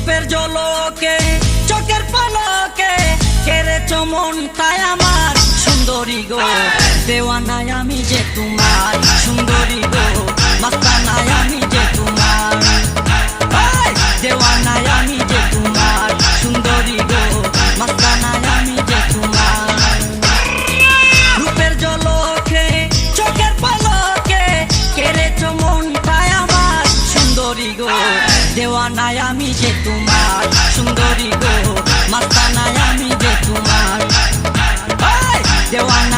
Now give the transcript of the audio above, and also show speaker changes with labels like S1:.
S1: রূপের ঝলকে চোখের পলকে কেড়েছো মনটাই আমার সুন্দরী গো দেওয়ানায় আমি যে তোমার সুন্দরী গো মস্তানায় আমি যে তোমার দেওয়ানায় আমি যে তোমার সুন্দরী গো মস্তানায় আমি যে তোমার রূপের ঝলকে চোখের পলকে কেড়েছো মনটাই আমার সুন্দরী গো দেওয়ানায় আমি যে তোমার সুন্দরী গো মস্তানায় আমি যে তোমার দেওয়ানা